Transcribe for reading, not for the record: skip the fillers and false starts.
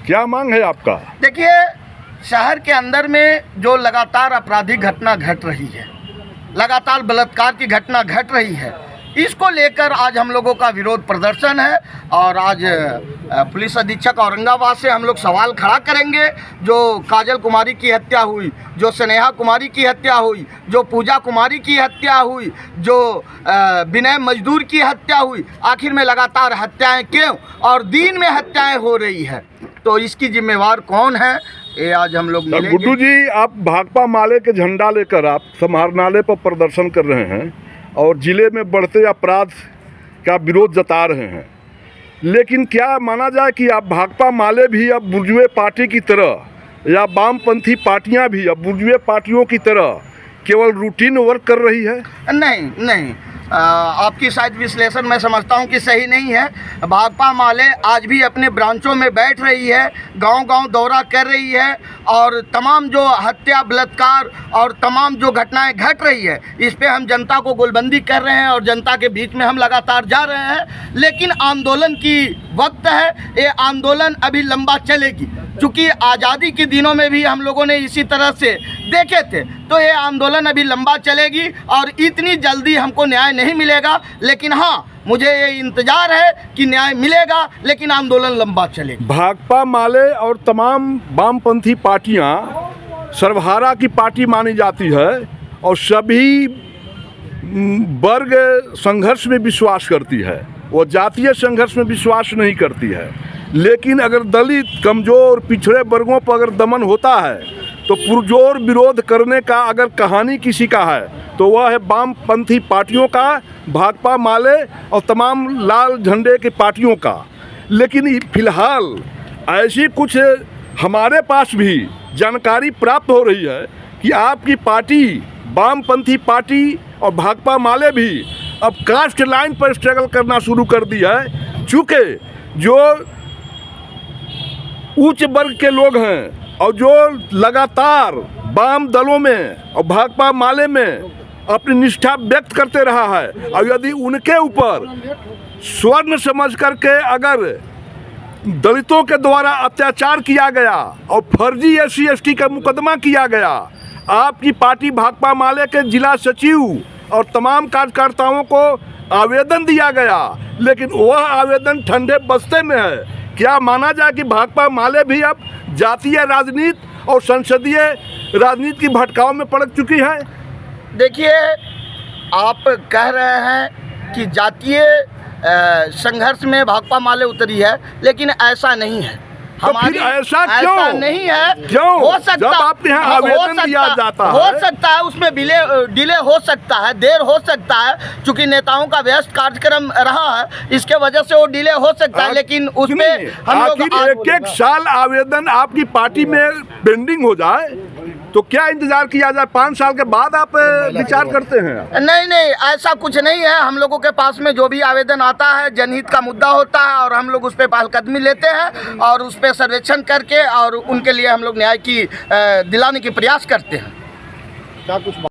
क्या मांग है आपका? देखिए, शहर के अंदर में जो लगातार आपराधिक घटना घट रही है, लगातार बलात्कार की घटना घट रही है, इसको लेकर आज हम लोगों का विरोध प्रदर्शन है। और आज पुलिस अधीक्षक औरंगाबाद से हम लोग सवाल खड़ा करेंगे। जो काजल कुमारी की हत्या हुई, जो स्नेहा कुमारी की हत्या हुई, जो पूजा कुमारी की हत्या हुई, जो विनय मजदूर की हत्या हुई, आखिर में लगातार हत्याएं क्यों और दिन में हत्याएं हो रही है, तो इसकी जिम्मेवार कौन है, ये आज हम लोग मिलेंगे। गुड्डू जी, आप भाकपा माले के झंडा लेकर आप समाहरणालय पर प्रदर्शन कर रहे हैं और जिले में बढ़ते अपराध का विरोध जता रहे हैं, लेकिन क्या माना जाए कि आप भाकपा माले भी अब बुर्जुए पार्टी की तरह या वामपंथी पार्टियां भी अब बुर्जुए पार्टियों की तरह केवल रूटीन वर्क कर रही है? नहीं, आपकी शायद विश्लेषण मैं समझता हूं कि सही नहीं है। भाकपा माले आज भी अपने ब्रांचों में बैठ रही है, गांव-गांव दौरा कर रही है और तमाम जो हत्या, बलात्कार और तमाम जो घटनाएं घट रही है, इस पे हम जनता को गोलबंदी कर रहे हैं और जनता के बीच में हम लगातार जा रहे हैं। लेकिन आंदोलन की वक्त है, ये आंदोलन अभी लंबा चलेगी, क्योंकि आज़ादी के दिनों में भी हम लोगों ने इसी तरह से देखे थे। तो ये आंदोलन अभी लंबा चलेगी और इतनी जल्दी हमको न्याय नहीं मिलेगा, लेकिन हाँ, मुझे ये इंतज़ार है कि न्याय मिलेगा, लेकिन आंदोलन लंबा चलेगा। भाकपा माले और तमाम वामपंथी पार्टियां सर्वहारा की पार्टी मानी जाती है और सभी वर्ग संघर्ष में विश्वास करती है, वो जातीय संघर्ष में विश्वास नहीं करती है। लेकिन अगर दलित, कमज़ोर, पिछड़े वर्गों पर अगर दमन होता है तो पुरजोर विरोध करने का अगर कहानी किसी का है तो वह है वामपंथी पार्टियों का, भाकपा माले और तमाम लाल झंडे की पार्टियों का। लेकिन फिलहाल ऐसी कुछ हमारे पास भी जानकारी प्राप्त हो रही है कि आपकी पार्टी, वामपंथी पार्टी और भाकपा माले भी अब कास्ट लाइन पर स्ट्रगल करना शुरू कर दिया है। चूँकि जो उच्च वर्ग के लोग हैं और जो लगातार वाम दलों में और भाकपा माले में अपनी निष्ठा व्यक्त करते रहा है, और यदि उनके ऊपर स्वर्ण समझ करके अगर दलितों के द्वारा अत्याचार किया गया और फर्जी SC/ST का मुकदमा किया गया, आपकी पार्टी भाकपा माले के जिला सचिव और तमाम कार्यकर्ताओं को आवेदन दिया गया, लेकिन वह आवेदन ठंडे बस्ते में है। क्या माना जाए कि भाकपा माले भी अब जातीय राजनीति और संसदीय राजनीति की भटकाव में पड़ चुकी है? देखिए, आप कह रहे हैं कि जातीय संघर्ष में भाकपा माले उतरी है, लेकिन ऐसा नहीं है। तो फिर ऐसा क्यों नहीं है? क्यों? हो सकता, जब आपके यहाँ आवेदन दिया जाता है, हो सकता है उसमें डिले हो सकता है, देर हो सकता है, क्योंकि नेताओं का व्यस्त कार्यक्रम रहा है, इसके वजह से वो डिले हो सकता है। लेकिन उसमें हम लोग एक साल आवेदन आपकी पार्टी में पेंडिंग हो जाए तो क्या इंतजार किया जाए? 5 साल के बाद आप विचार करते हैं? नहीं, ऐसा कुछ नहीं है। हम लोगों के पास में जो भी आवेदन आता है, जनहित का मुद्दा होता है और हम लोग उस पर पहलकदमी लेते हैं और उस पर सर्वेक्षण करके और उनके लिए हम लोग न्याय की दिलाने की प्रयास करते हैं। क्या कुछ